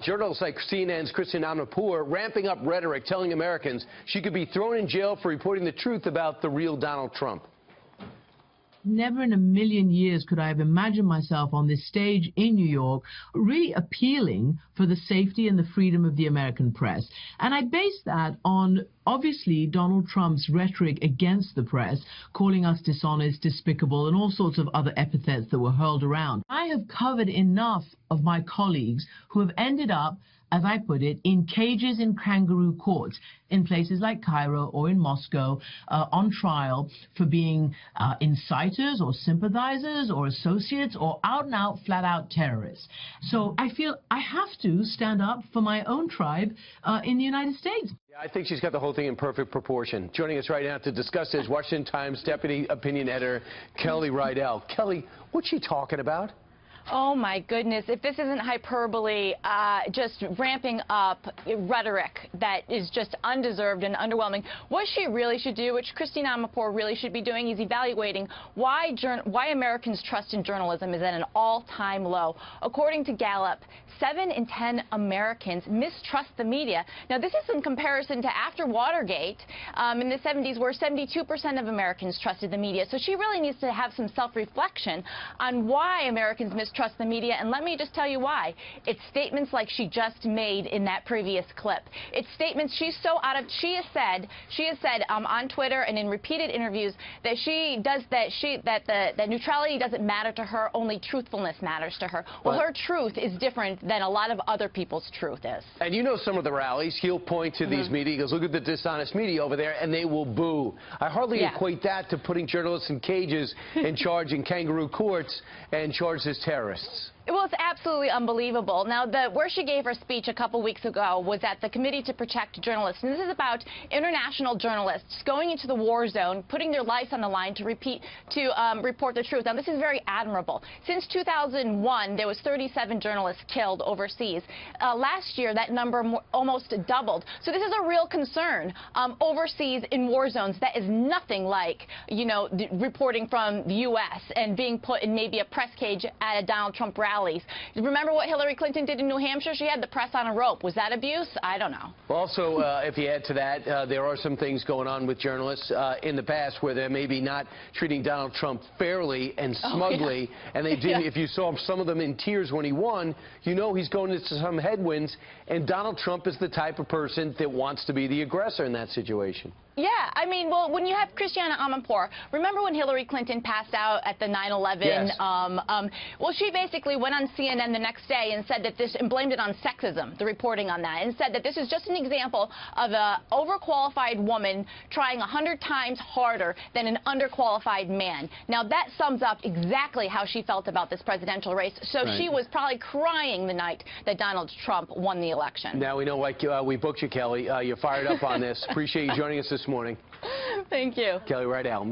journalists like CNN's Christiane Amanpour ramping up rhetoric, telling Americans she could be thrown in jail for reporting the truth about the real Donald Trump. Never in a million years could I have imagined myself on this stage in New York really appealing for the safety and the freedom of the American press. And I base that on, obviously, Donald Trump's rhetoric against the press, calling us dishonest, despicable, and all sorts of other epithets that were hurled around. I have covered enough of my colleagues who have ended up, as I put it, in cages in kangaroo courts in places like Cairo or in Moscow on trial for being inciters or sympathizers or associates or out-and-out, flat-out terrorists. So I feel I have to stand up for my own tribe in the United States. Yeah, I think she's got the whole thing in perfect proportion. Joining us right now to discuss this, Washington Times Deputy Opinion Editor Kelly Riddell. Kelly, what's she talking about? Oh, my goodness. If this isn't hyperbole, just ramping up rhetoric that is just undeserved and underwhelming. What she really should do, which Christiane Amanpour really should be doing, is evaluating why Americans' trust in journalism is at an all-time low. According to Gallup, 7 in 10 Americans mistrust the media. Now, this is in comparison to after Watergate in the 70s, where 72% of Americans trusted the media. So she really needs to have some self-reflection on why Americans mistrust the media, and let me just tell you why. It's statements like she just made in that previous clip. It's statements she's so out of. She has said on Twitter and in repeated interviews that that neutrality doesn't matter to her, only truthfulness matters to her. Well, her truth is different than a lot of other people's truth is. And you know some of the rallies, he'll point to these media, he goes, look at the dishonest media over there, and they will boo. I hardly equate that to putting journalists in cages and charge in kangaroo courts and charged as terrorists. Well, it's absolutely unbelievable. Now, where she gave her speech a couple weeks ago was at the Committee to Protect Journalists. And this is about international journalists going into the war zone, putting their lives on the line to report the truth. Now, this is very admirable. Since 2001, there was 37 journalists killed overseas. Last year, that number almost doubled. So this is a real concern. Overseas in war zones, that is nothing like, you know, reporting from the U.S. and being put in maybe a press cage at a Donald Trump rally. Remember what Hillary Clinton did in New Hampshire? She had the press on a rope. Was that abuse? I don't know. Also, if you add to that, there are some things going on with journalists in the past where they're maybe not treating Donald Trump fairly and smugly. And they did. If you saw some of them in tears when he won, you know he's going into some headwinds. And Donald Trump is the type of person that wants to be the aggressor in that situation. Yeah, I mean, well, when you have Christiane Amanpour, remember when Hillary Clinton passed out at the 9/11? Yes. Well, she basically went on CNN the next day and said that this, and blamed it on sexism, the reporting on that, and said that this is just an example of an overqualified woman trying 100 times harder than an underqualified man. Now, that sums up exactly how she felt about this presidential race. So she was probably crying the night that Donald Trump won the election. Now we know why we booked you, Kelly. You're fired up on this. Appreciate you joining us this morning. Thank you. Kelly Riddell.